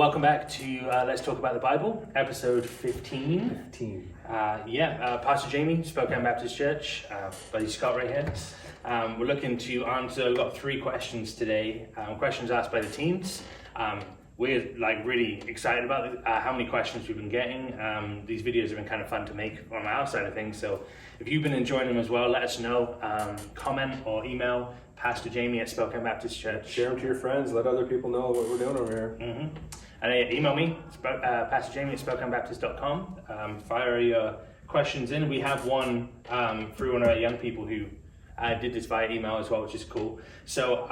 welcome back to Let's Talk About the Bible, episode 15. Pastor Jamie, Spokane Baptist Church, Buddy Scott right here. We're looking to answer, we've got 3 questions today, questions asked by the teens. We're really excited about how many questions we've been getting. These videos have been kind of fun to make on our side of things, so if you've been enjoying them as well, let us know. Comment or email Pastor Jamie at Spokane Baptist Church. Share them to your friends, let other people know what we're doing over here. Mm-hmm. And email me, Pastor Jamie at SpokaneBaptist.com. Fire your questions in. We have one through one of our young people who did this via email as well, which is cool. So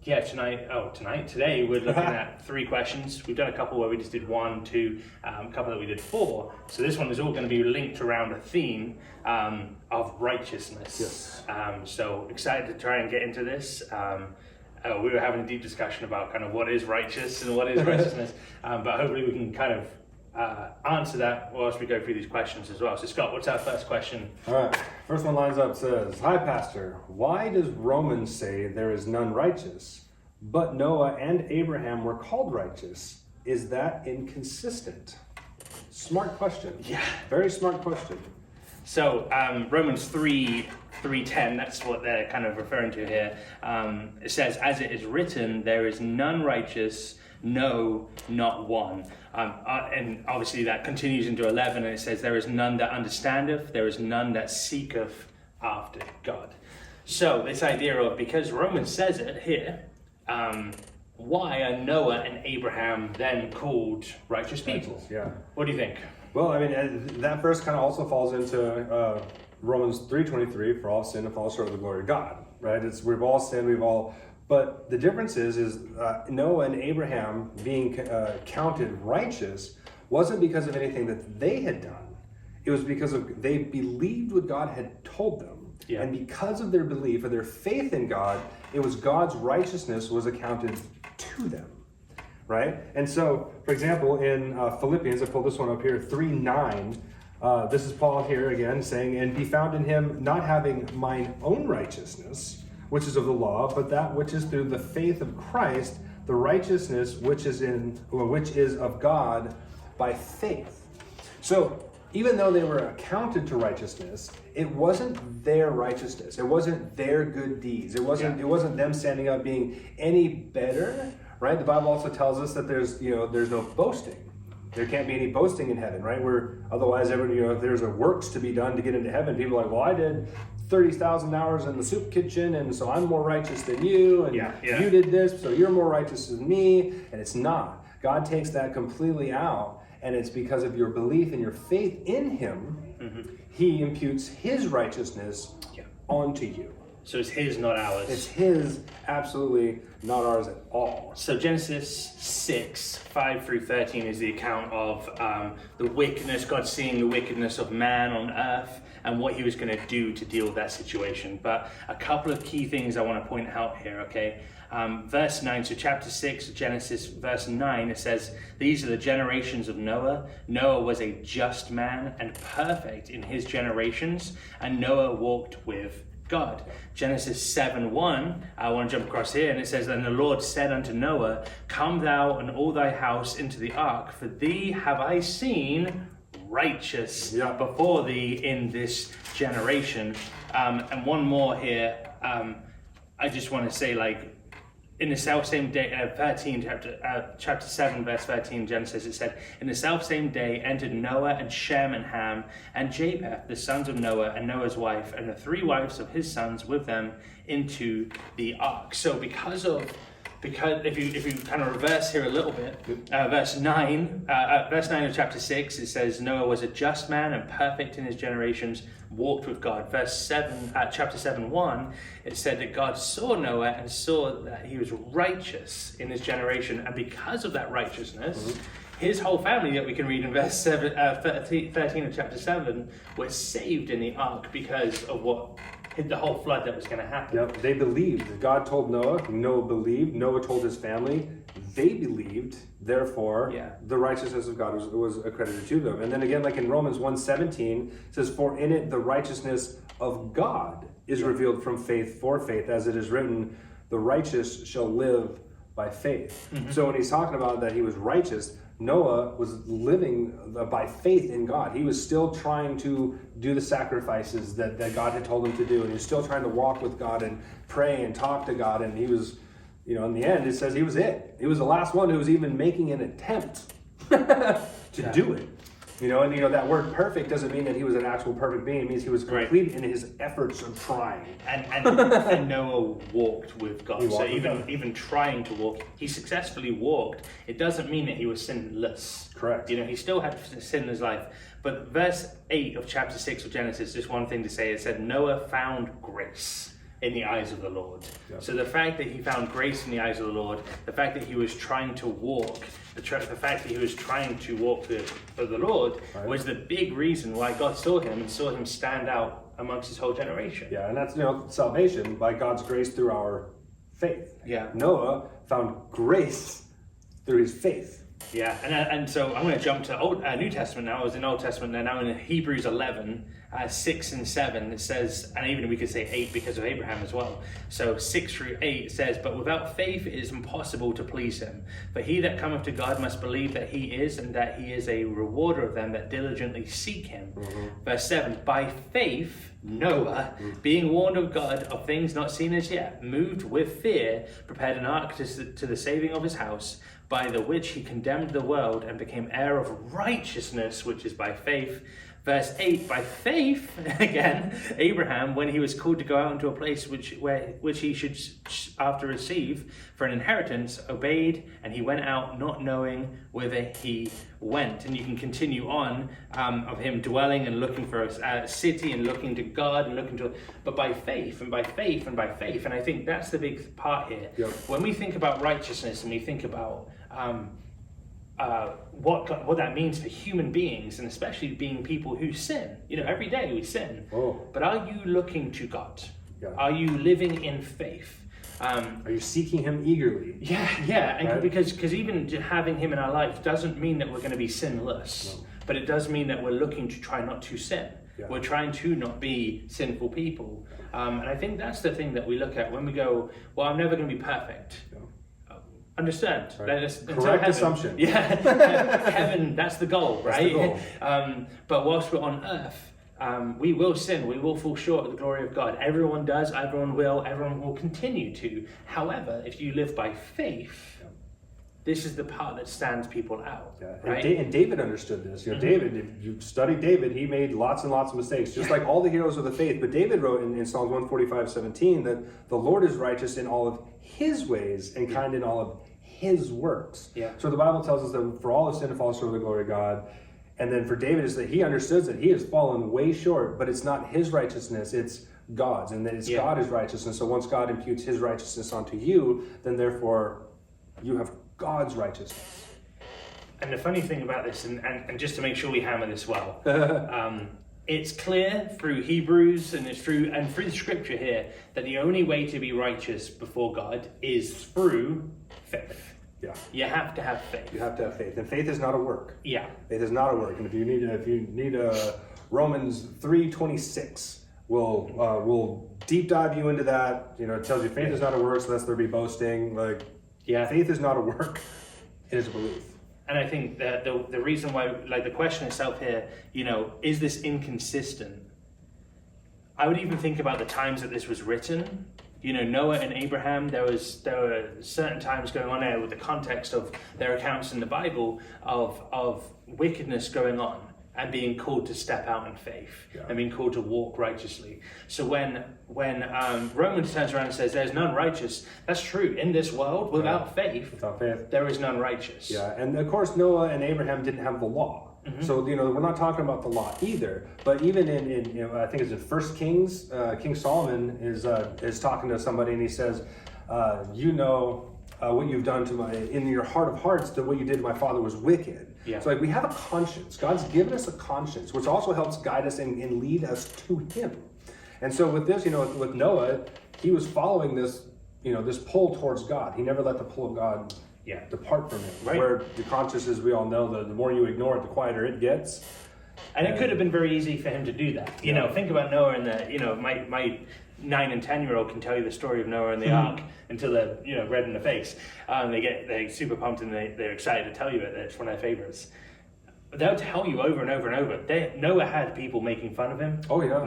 today we're looking at 3 questions. We've done a couple where we just did 1, 2, a couple that we did 4. So this one is all going to be linked around a theme of righteousness. Yes. So excited to try and get into this. We were having a deep discussion about kind of what is righteous and what is righteousness, but hopefully we can kind of answer that whilst we go through these questions as well. So Scott, what's our first question? All right, first one lines up, says, "Hi Pastor, why does Romans say there is none righteous, but Noah and Abraham were called righteous? Is that inconsistent?" Smart question. Yeah. Very smart question. So Romans 3:10, that's what they're kind of referring to here. It says, "As it is written, there is none righteous, no, not one." And obviously that continues into 11, and it says, "There is none that understandeth, there is none that seeketh after God." So this idea of, because Romans says it here, why are Noah and Abraham then called righteous people? Righteous, yeah. What do you think? Well, I mean, that verse kind of also falls into Romans 3:23, "For all sin and fall short of the glory of God," right? We've all sinned, but the difference is Noah and Abraham being counted righteous wasn't because of anything that they had done. It was because they believed what God had told them. Yeah. And because of their belief or their faith in God, it was God's righteousness was accounted to them. Right? And so, for example, in Philippians, I pulled this one up here, 3:9, this is Paul here again saying, "And be found in him, not having mine own righteousness, which is of the law, but that which is through the faith of Christ, the righteousness which is of God by faith." So, even though they were accounted to righteousness, it wasn't their righteousness. It wasn't their good deeds. It wasn't them standing up being any better. Right? The Bible also tells us that there's no boasting. There can't be any boasting in heaven, right? Otherwise, if there's a works to be done to get into heaven, people are like, "Well, I did 30,000 hours in the soup kitchen, and so I'm more righteous than you, and you did this, so you're more righteous than me," and it's not. God takes that completely out, and it's because of your belief and your faith in Him, He imputes His righteousness onto you. So it's His, not ours. It's His, absolutely not ours at all. So Genesis 6:5-13 is the account of the wickedness, God seeing the wickedness of man on earth and what He was going to do to deal with that situation. But a couple of key things I want to point out here, okay? Verse 9, so chapter 6 of Genesis, verse 9, it says, "These are the generations of Noah. Noah was a just man and perfect in his generations, and Noah walked with God." Genesis 7:1, I want to jump across here, and it says, "And the Lord said unto Noah, Come thou and all thy house into the ark, for thee have I seen righteous before thee in this generation." And one more here, I just want to say, in the selfsame day, chapter 7, verse 13, Genesis, it said, "In the selfsame day entered Noah and Shem and Ham and Japheth, the sons of Noah, and Noah's wife, and the 3 wives of his sons with them into the ark." So because if you kind of reverse here a little bit, verse 9 of chapter 6, it says, "Noah was a just man and perfect in his generations, walked with God." Verse 7, chapter 7:1, it said that God saw Noah and saw that he was righteous in his generation, and because of that righteousness, his whole family that we can read in verse 13 of chapter 7 were saved in the ark because of the whole flood that was going to happen. Yep, they believed. God told Noah, Noah believed, Noah told his family, they believed, therefore the righteousness of God was accredited to them. And then again, like in Romans 1:17, it says, "For in it the righteousness of God is revealed from faith for faith, as it is written, the righteous shall live by faith. So when he's talking about that he was righteous, Noah was living by faith in God. He was still trying to do the sacrifices that God had told him to do. And he was still trying to walk with God and pray and talk to God. And he was, in the end, it says he was it. He was the last one who was even making an attempt to do it. That word perfect doesn't mean that he was an actual perfect being. It means he was complete in his efforts of trying. And Noah walked with God. Walked So with God. even trying to walk, he successfully walked. It doesn't mean that he was sinless. Correct. He still had sin in his life. But verse 8 of chapter 6 of Genesis, just one thing to say, it said, Noah found grace in the eyes of the Lord. Yep. So the fact that he found grace in the eyes of the Lord, the fact that he was trying to walk, the fact that he was trying to walk for the Lord was the big reason why God saw him and saw him stand out amongst his whole generation. Yeah, and that's salvation by God's grace through our faith. Yeah. Noah found grace through his faith. Yeah, and so I'm going to jump to New Testament now. I was in Old Testament, and now in Hebrews 11, 6 and 7, it says, and even we could say 8 because of Abraham as well. So 6 through 8 says, but without faith it is impossible to please him. For he that cometh to God must believe that he is, and that he is a rewarder of them that diligently seek him. Verse 7, by faith Noah, being warned of God of things not seen as yet, moved with fear, prepared an ark to the saving of his house, by the which he condemned the world and became heir of righteousness, which is by faith. Verse 8, by faith, again, Abraham, when he was called to go out into a place which he should after receive for an inheritance, obeyed, and he went out not knowing whither he went. And you can continue on of him dwelling and looking for a city and looking to God and but by faith and by faith and by faith. And I think that's the big part here. Yep. When we think about righteousness and we think about what that means for human beings, and especially being people who sin. Every day we sin. But are you looking to God? Yeah. Are you living in faith? Are you seeking him eagerly? Yeah, and right? because even having him in our life doesn't mean that we're going to be sinless, but it does mean that we're looking to try not to sin. Yeah. We're trying to not be sinful people. And I think that's the thing that we look at when we go, well, I'm never going to be perfect. Yeah. Understand. Right. Correct assumption. Yeah. Heaven, that's the goal, right? That's the goal. But whilst we're on earth, we will sin. We will fall short of the glory of God. Everyone does. Everyone will continue to. However, if you live by faith, this is the part that stands people out. Yeah. Right? And David understood this. David, if you study David, he made lots and lots of mistakes, just like all the heroes of the faith. But David wrote in Psalms 145:17 that the Lord is righteous in all of his ways and kind in all of his works. Yeah. So the Bible tells us that for all of sin and falls short of the glory of God. And then for David is that he understood that he has fallen way short, but it's not his righteousness, it's God's, and that it's God is righteous. And so once God imputes his righteousness onto you, then therefore you have God's righteousness. And the funny thing about this, and just to make sure we hammer this well, it's clear through Hebrews and through the scripture here that the only way to be righteous before God is through faith. Yeah. You have to have faith. You have to have faith, and faith is not a work. Yeah. Faith is not a work, and if you need Romans 3:26, we'll deep dive you into that. It tells you faith is not a work, so lest there be boasting. Faith is not a work; it is a belief. And I think that the reason why, the question itself here, is this inconsistent? I would even think about the times that this was written. Noah and Abraham, there were certain times going on there with the context of their accounts in the Bible of wickedness going on and being called to step out in faith and being called to walk righteously. So when Romans turns around and says there's none righteous, that's true. In this world, without faith, there is none righteous. Yeah, and of course Noah and Abraham didn't have the law. Mm-hmm. So, we're not talking about the law either. But even in I think it's in 1 Kings, King Solomon is talking to somebody and he says, what you've done in your heart of hearts, that what you did to my father was wicked. Yeah. So we have a conscience. God's given us a conscience, which also helps guide us and lead us to him. And so with this, with Noah, he was following this, this pull towards God. He never let the pull of God depart from him. Right. Where the conscience, as we all know, the more you ignore it, the quieter it gets. And it could have been very easy for him to do that. Think about Noah and 9 and 10-year-old can tell you the story of Noah and the ark until they're red in the face. They're super pumped and they're excited to tell you it. It's one of their favorites. They'll tell you over and over and over. Noah had people making fun of him,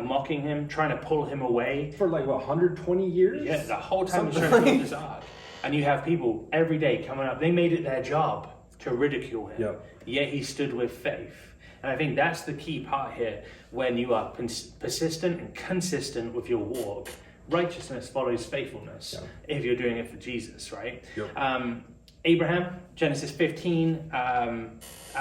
mocking him, trying to pull him away. For 120 years? Yeah, the whole time he's trying to build this ark. And you have people every day coming up. They made it their job to ridicule him. Yep. Yet he stood with faith. And I think that's the key part here. When you are persistent and consistent with your walk, righteousness follows faithfulness if you're doing it for Jesus, right? Yep. Abraham, Genesis 15,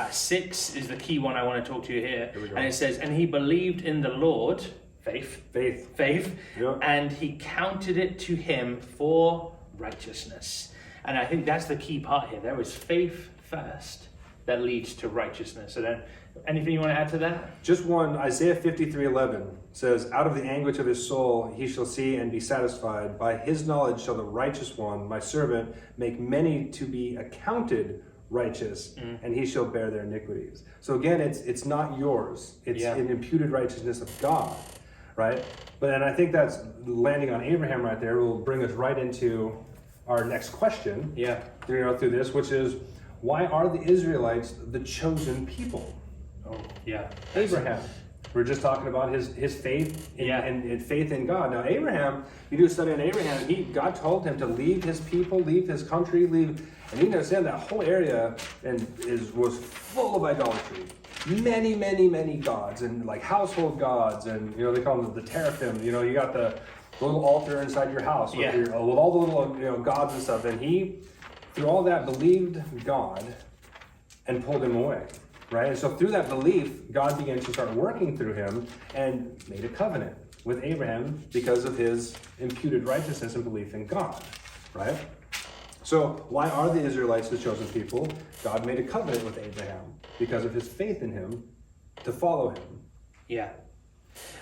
6 is the key one I want to talk to you here. And it says, and he believed in the Lord, faith, yep. And he counted it to him for righteousness. And I think that's the key part here. There was faith first that leads to righteousness. So then, anything you want to add to that? Just one. Isaiah 53:11 says, out of the anguish of his soul he shall see and be satisfied. By his knowledge shall the righteous one, my servant, make many to be accounted righteous, and he shall bear their iniquities. So again, it's not yours. It's an imputed righteousness of God, right? And I think that's landing on Abraham right there will bring us right into our next question. Through this, which is, why are the Israelites the chosen people? Abraham. We're just talking about his faith and faith in God. Now, Abraham, you do a study on Abraham, God told him to leave his people, leave his country, and you understand that whole area was full of idolatry. Many, many, many gods, and household gods, and they call them the teraphim. You got the little altar inside your house with all the little gods and stuff. And he, through all that, believed God and pulled him away. Right? And so through that belief, God began to start working through him and made a covenant with Abraham because of his imputed righteousness and belief in God. Right? So why are the Israelites the chosen people? God made a covenant with Abraham because of his faith in him to follow him. Yeah.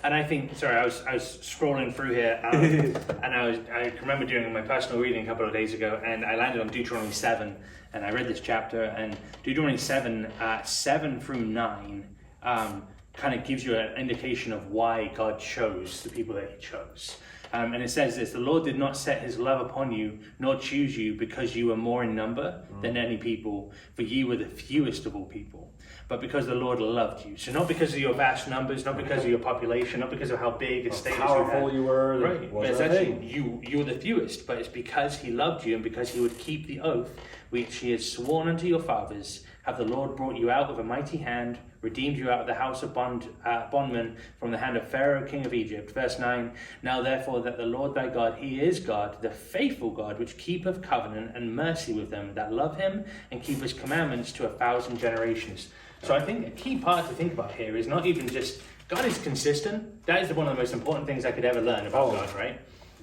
And I think, I was scrolling through here, and I remember doing my personal reading a couple of days ago, and I landed on Deuteronomy 7, and I read this chapter, and Deuteronomy 7, 7 through 9, kind of gives you an indication of why God chose the people that he chose. And it says this, the Lord did not set his love upon you, nor choose you because you were more in number than any people, for ye were the fewest of all people. But because the Lord loved you. So not because of your vast numbers, not because of your population, not because of how big and status powerful you were. Right. But it's actually you were the fewest, but it's because he loved you and because he would keep the oath which he has sworn unto your fathers. Have the Lord brought you out with a mighty hand, redeemed you out of the house of bondmen from the hand of Pharaoh, king of Egypt. Verse 9, now therefore that the Lord thy God, he is God, the faithful God, which keepeth covenant and mercy with them that love him and keep his commandments to 1,000 generations. So I think a key part to think about here is not even just, God is consistent. That is one of the most important things I could ever learn about God, right?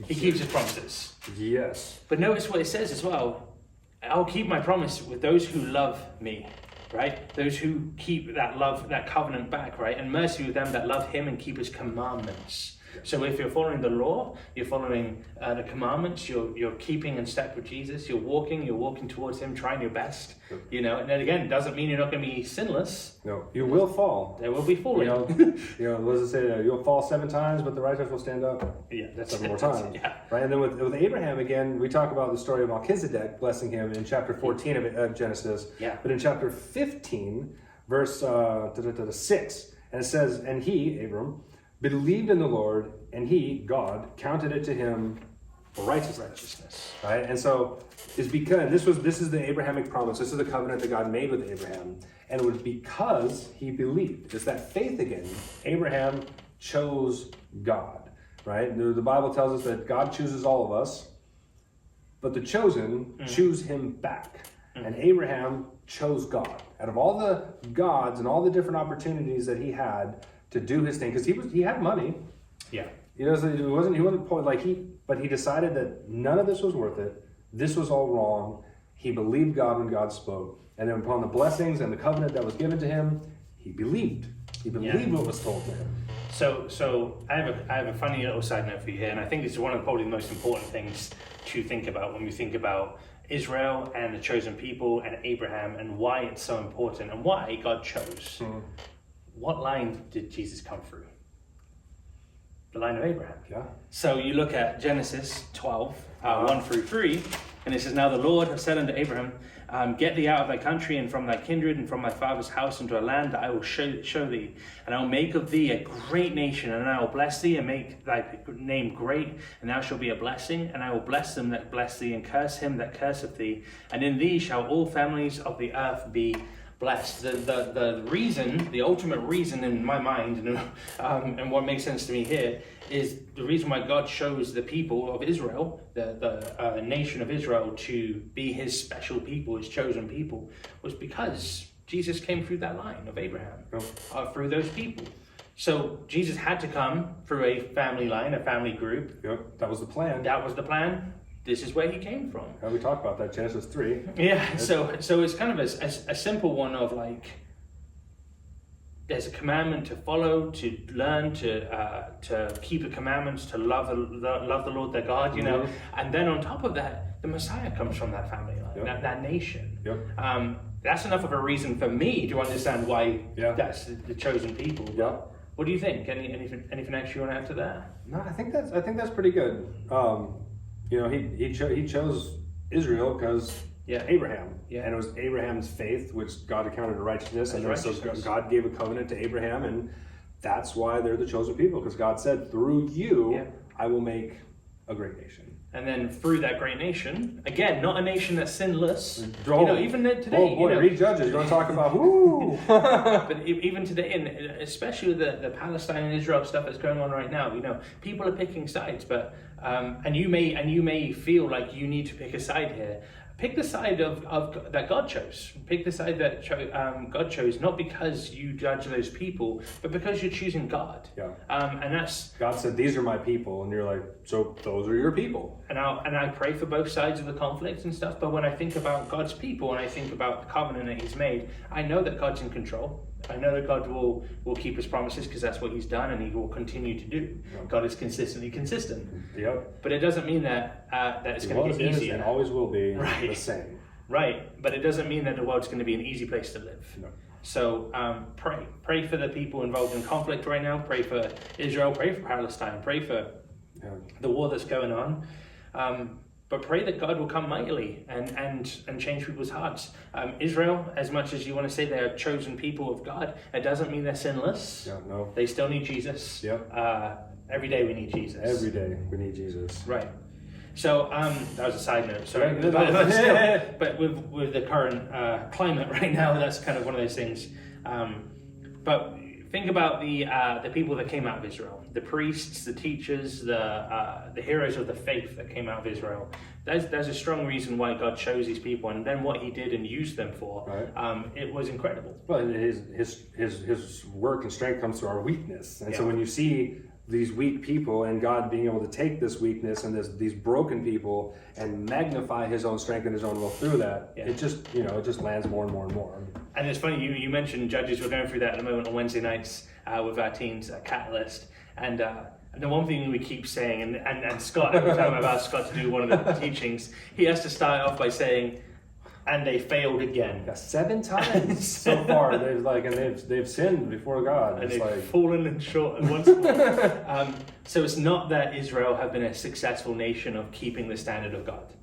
He keeps his promises. Yes. But notice what it says as well. I'll keep my promise with those who love me, right? Those who keep that love, that covenant back, right? And mercy with them that love him and keep his commandments. So if you're following the law, you're following the commandments, you're keeping in step with Jesus, you're walking towards him, trying your best, and then again, it doesn't mean you're not going to be sinless. No, you will fall. There will be falling. What does it say? You'll fall 7 times, but the righteous will stand up. Yeah, that's 7 more times. Right? And then with Abraham, again, we talk about the story of Melchizedek blessing him in chapter 14 of Genesis. Yeah. But in chapter 15, verse 6, and it says, and he, Abram, believed in the Lord, and he, God, counted it to him for righteousness. Right? And so it's because this is the Abrahamic promise. This is the covenant that God made with Abraham. And it was because he believed. It's that faith again. Abraham chose God. Right? The Bible tells us that God chooses all of us, but the chosen choose him back. And Abraham chose God. Out of all the gods and all the different opportunities that he had to do his thing, because he had money. Yeah. He wasn't but he decided that none of this was worth it. This was all wrong. He believed God when God spoke. And then upon the blessings and the covenant that was given to him, he believed. He believed what was told to him. So I have a funny little side note for you here, and I think this is one of probably the most important things to think about when we think about Israel and the chosen people and Abraham and why it's so important and why God chose. What line did Jesus come through? the line of Abraham. Yeah. So you look at Genesis 12, 1 through 3, and it says, "Now the Lord has said unto Abraham, get thee out of thy country and from thy kindred and from thy father's house into a land that I will show thee. And I will make of thee a great nation, and I will bless thee and make thy name great, and thou shalt be a blessing. And I will bless them that bless thee, and curse him that curseth thee. And in thee shall all families of the earth be blessed." The reason, the ultimate reason in my mind, and what makes sense to me here, is the reason why God chose the people of Israel, the nation of Israel, to be his special people, his chosen people, was because Jesus came through that line of Abraham, through those people. So Jesus had to come through a family line, a family group. Yep, that was the plan. That was the plan. This is where he came from. And we talked about that, Genesis 3. Yeah, so it's kind of a simple one of like, there's a commandment to follow, to learn, to keep the commandments, to love the Lord their God, you know. And then on top of that, the Messiah comes from that family line, that nation. Yep. That's enough of a reason for me to understand why that's the chosen people. Yeah. What do you think? Anything else you want to add to that? No, I think that's pretty good. You know, he chose Israel because Abraham, and it was Abraham's faith which God accounted to righteousness, and so God gave a covenant to Abraham, and that's why they're the chosen people, because God said, through you, I will make a great nation. And then through that great nation, again, not a nation that's sinless. You know, even today. Oh boy, read Judges. You want to talk about woo? But even today, and especially the Palestine and Israel stuff that's going on right now, you know, people are picking sides. But and you may feel like you need to pick a side here. Pick the side of that God chose. Pick the side that God chose, not because you judge those people, but because you're choosing God. Yeah. And that's God said, "These are my people," and you're like, "So those are your people." And I pray for both sides of the conflict and stuff. But when I think about God's people and I think about the covenant that He's made, I know that God's in control. I know that God will keep His promises because that's what He's done, and He will continue to do. Yeah. God is consistently consistent. Yep. But it doesn't mean that it's going to get easier. And always will be the same. Right. But it doesn't mean that the world's going to be an easy place to live. No. So pray for the people involved in conflict right now. Pray for Israel. Pray for Palestine. Pray for the war that's going on. But pray that God will come mightily and change people's hearts. Israel, as much as you want to say they're chosen people of God, it doesn't mean they're sinless. Yeah, no. They still need Jesus. Yep. Every day we need Jesus. Every day we need Jesus. Right. So that was a side note. Sorry, but with the current climate right now, that's kind of one of those things. But think about the people that came out of Israel, the priests, the teachers, the heroes of the faith that came out of Israel. There's a strong reason why God chose these people, and then what He did and used them for. Right. It was incredible. Well, His work and strength comes through our weakness, and so when you see these weak people and God being able to take this weakness and these broken people and magnify His own strength and His own will through that, it just lands more and more and more. And it's funny, you mentioned Judges. We're going through that at the moment on Wednesday nights with our teens at Catalyst, and the one thing we keep saying, and Scott, every time I've asked Scott to do one of the teachings, he has to start off by saying, "And they failed again." Yeah, 7 times so far. They've sinned before God. And they've fallen short once more. So it's not that Israel have been a successful nation of keeping the standard of God.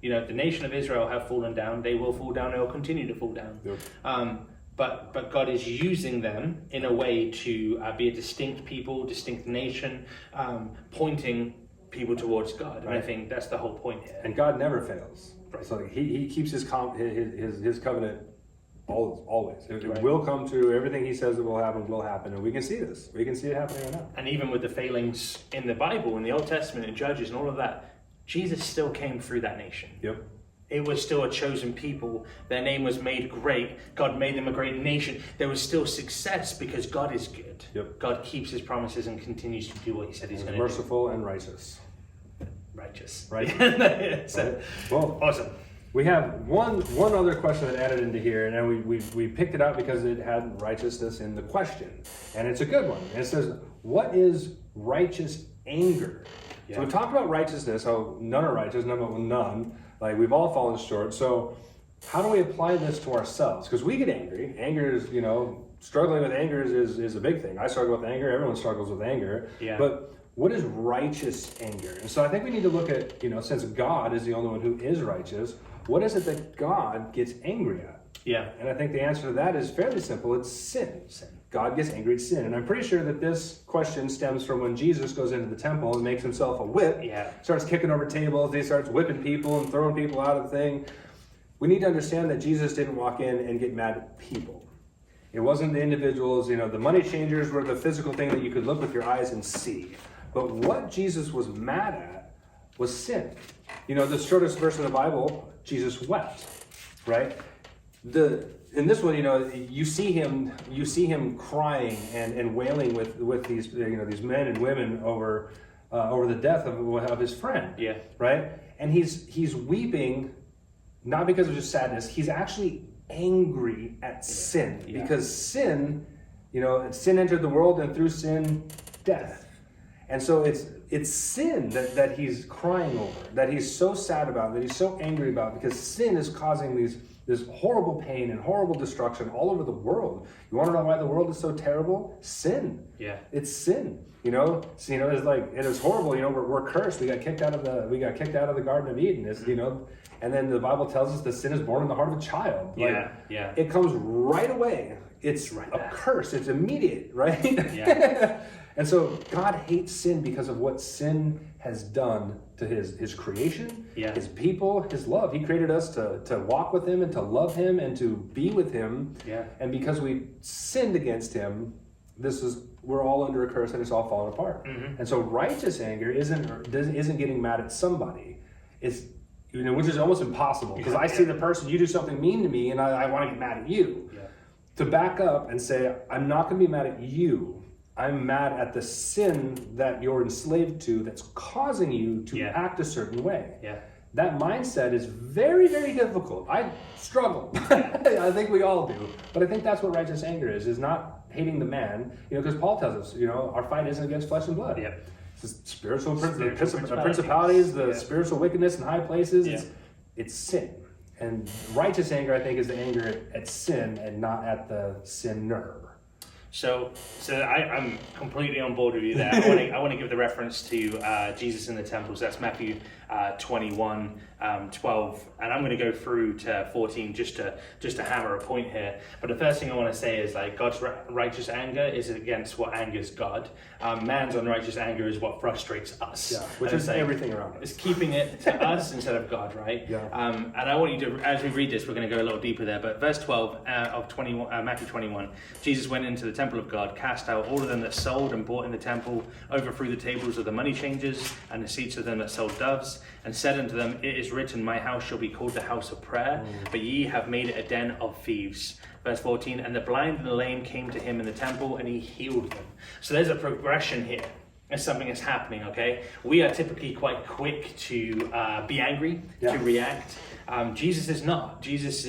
You know, the nation of Israel have fallen down. They will fall down. They will continue to fall down. Yep. But God is using them in a way to be a distinct people, distinct nation, pointing people towards God. And I think that's the whole point here. And God never fails. Right. So He keeps His covenant always. It will come true. Everything He says it will happen, and we can see this. We can see it happening right now. And even with the failings in the Bible, in the Old Testament, in Judges, and all of that, Jesus still came through that nation. Yep. It was still a chosen people. Their name was made great. God made them a great nation. There was still success because God is good. Yep. God keeps His promises and continues to do what He said He's going to do. Merciful and righteous. Righteous. Right. So, well, awesome. We have one other question that added into here, and then we picked it out because it had righteousness in the question, and it's a good one. And it says, "What is righteous anger?" Yeah. So we've talked about righteousness, how none are righteous, none. Like we've all fallen short. So how do we apply this to ourselves? Because we get angry. Anger is, struggling with anger is a big thing. I struggle with anger. Everyone struggles with anger. Yeah. But what is righteous anger? And so I think we need to look at, since God is the only one who is righteous, what is it that God gets angry at? Yeah. And I think the answer to that is fairly simple. It's sin. God gets angry at sin. And I'm pretty sure that this question stems from when Jesus goes into the temple and makes himself a whip, starts kicking over tables, he starts whipping people and throwing people out of the thing. We need to understand that Jesus didn't walk in and get mad at people. It wasn't the individuals, the money changers were the physical thing that you could look with your eyes and see. But what Jesus was mad at was sin. The shortest verse in the Bible, Jesus wept, right? In this one, you see him crying and wailing with these these men and women over the death of his friend. Yeah. Right? And he's weeping not because of just sadness. He's actually angry at sin because sin entered the world, and through sin, death. And so it's sin that he's crying over, that he's so sad about, that he's so angry about, because sin is causing this horrible pain and horrible destruction all over the world. You want to know why the world is so terrible? Sin. Yeah. It's sin. It's like it is horrible. We're cursed. We got kicked out of the Garden of Eden. And then the Bible tells us that sin is born in the heart of a child. It comes right away. It's a curse. It's immediate, right? Yeah. And so God hates sin because of what sin has done to his creation, his people, his love. He created us to walk with him and to love him and to be with him. Yeah. And because we sinned against him, we're all under a curse and it's all falling apart. Mm-hmm. And so righteous anger isn't getting mad at somebody. It's which is almost impossible, because I see the person, you do something mean to me and I want to get mad at you. Yeah. To back up and say, I'm not going to be mad at you. I'm mad at the sin that you're enslaved to that's causing you to act a certain way. Yeah. That mindset is very, very difficult. I struggle. I think we all do. But I think that's what righteous anger is not hating the man. Because Paul tells us, our fight isn't against flesh and blood. Yeah. It's spiritual principalities, the spiritual wickedness in high places. Yeah. It's sin. And righteous anger, I think, is the anger at sin and not at the sinner. So I'm completely on board with you there. I want to give the reference to Jesus in the temple. So that's Matthew 21, 12, and I'm going to go through to 14 just to hammer a point here. But the first thing I want to say is, like, God's righteous anger is against what angers God. Man's unrighteous anger is what frustrates us. Which is everything around us. It's keeping it to us instead of God, right? Yeah. And I want you to, as we read this, we're going to go a little deeper there. But verse 12 of Matthew 21, Jesus went into the temple of God, cast out all of them that sold and bought in the temple, overthrew the tables of the money changers and the seats of them that sold doves, and said unto them, It is written, my house shall be called the house of prayer, but ye have made it a den of thieves. Verse 14, and the blind and the lame came to him in the temple, and he healed them. So there's a progression here. There's something that's happening, okay? We are typically quite quick to be angry, to react. Jesus is not. Jesus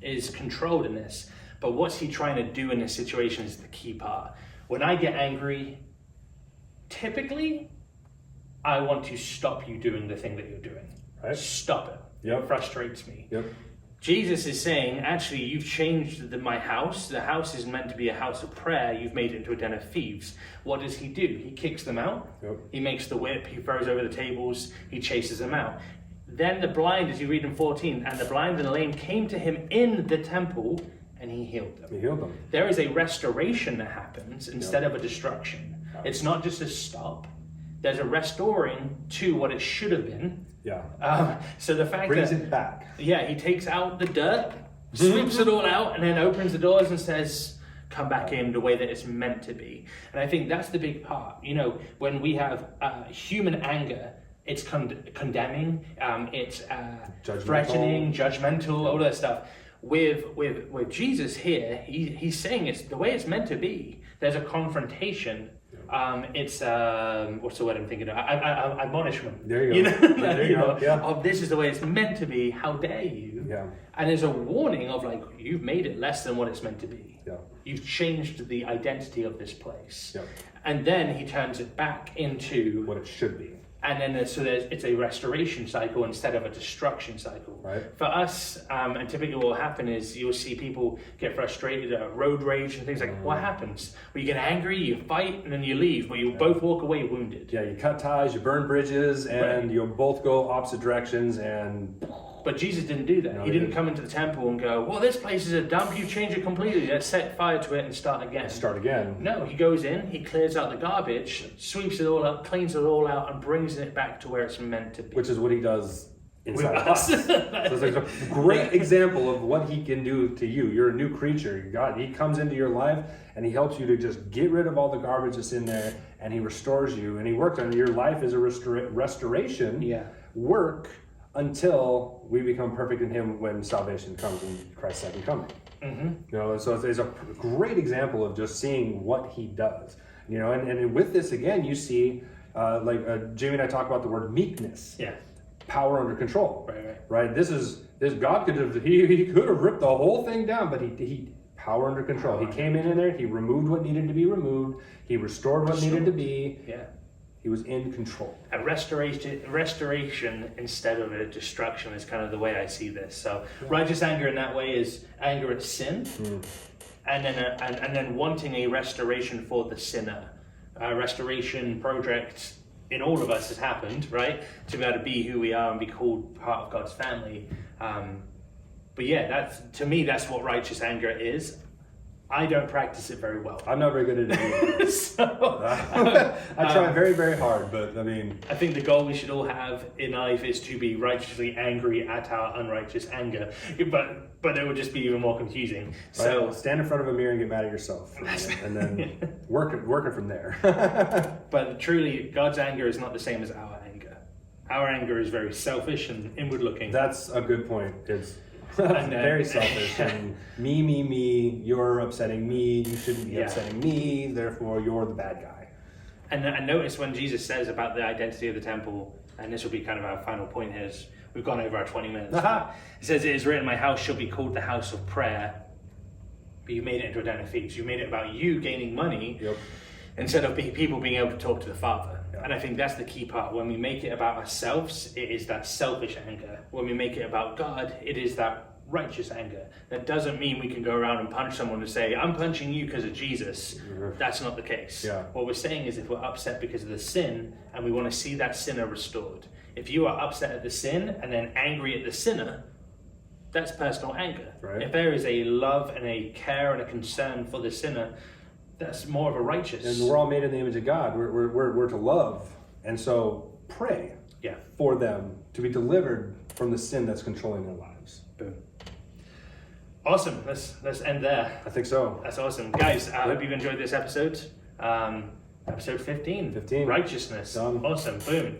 is controlled in this. But what's he trying to do in this situation is the key part. When I get angry, typically, I want to stop you doing the thing that you're doing. Right. Stop it. Yep. It frustrates me. Yep. Jesus is saying, actually, you've changed my house. The house is meant to be a house of prayer. You've made it into a den of thieves. What does he do? He kicks them out. Yep. He makes the whip. He throws over the tables. He chases them out. Then the blind, as you read in 14, and the blind and the lame came to him in the temple, and he healed them. He healed them. There is a restoration that happens instead of a destruction. It's not just a stop. There's a restoring to what it should have been. Yeah. So the fact brings that it back. Yeah, he takes out the dirt, sweeps it all out, and then opens the doors and says, "Come back in the way that it's meant to be." And I think that's the big part. When we have human anger, it's condemning, it's threatening, judgmental, all that stuff. With Jesus here, he's saying it's the way it's meant to be. There's a confrontation. It's what's the word I'm thinking of? Admonishment. There you go. There you go. Yeah. Of this is the way it's meant to be. How dare you? Yeah. And there's a warning of, like, you've made it less than what it's meant to be. Yeah. You've changed the identity of this place. Yeah. And then he turns it back into what it should be. And then it's a restoration cycle instead of a destruction cycle. Right. For us, and typically what will happen is you'll see people get frustrated at road rage and things like, what happens? Well, you get angry, you fight, and then you leave, but you both walk away wounded. Yeah, you cut ties, you burn bridges, and Right. you'll both go opposite directions, and But Jesus didn't do that. No, he he didn't didn't. come into the temple and go, well, this place is a dump, you change it completely, let's set fire to it and start again. start again. No, he goes in, he clears out the garbage, sweeps it all up, cleans it all out, and brings it back to where it's meant to be. Which is what he does inside With of us. us. So it's like a great example of what he can do to you. You're a new creature. God, he comes into your life and he helps you to just get rid of all the garbage that's in there, and he restores you, and he works on your life as a restoration work until we become perfect in him when salvation comes in Christ's second coming. You know, so it's a great example of just seeing what he does. You know, and with this again, you see, Jamie and I talk about the word meekness. Yeah. Power under control. Right. This God could have he could have ripped the whole thing down, but he power under control. He came in there, he removed what needed to be removed, he restored what needed to be. Yeah. He was in control. A restoration instead of a destruction is kind of the way I see this. So righteous anger in that way is anger at sin, and then wanting a restoration for the sinner. A restoration project in all of us has happened, right? To be able to be who we are and be called part of God's family. But yeah, to me, that's what righteous anger is. I don't practice it very well. I'm not very good at it either. So, I try very, very hard, but I mean... I think the goal we should all have in life is to be righteously angry at our unrighteous anger. But it would just be even more confusing. So stand in front of a mirror and get mad at yourself. And then work it from there. But truly, God's anger is not the same as our anger. Our anger is very selfish and inward looking. That's a good point. It's And, very selfish. And me, you're upsetting me, you shouldn't be upsetting me, therefore you're the bad guy. And notice when Jesus says about the identity of the temple, and this will be kind of our final point here, is we've gone over our 20 minutes. He says, it is written, my house shall be called the house of prayer, but you made it into a den of thieves. You made it about you gaining money instead of people being able to talk to the Father. And I think that's the key part. When we make it about ourselves, it is that selfish anger. When we make it about God, it is that righteous anger. That doesn't mean we can go around and punch someone and say, I'm punching you because of Jesus. That's not the case. What we're saying is if we're upset because of the sin and we want to see that sinner restored, if you are upset at the sin and then angry at the sinner, that's personal anger. If there is a love and a care and a concern for the sinner, that's more of a righteous. And we're all made in the image of God. We're to love. And so pray for them to be delivered from the sin that's controlling their lives. Boom. Awesome. Let's end there. I think so. That's awesome. Guys, I hope you've enjoyed this episode. Episode 15. Righteousness. Done. Awesome. Boom.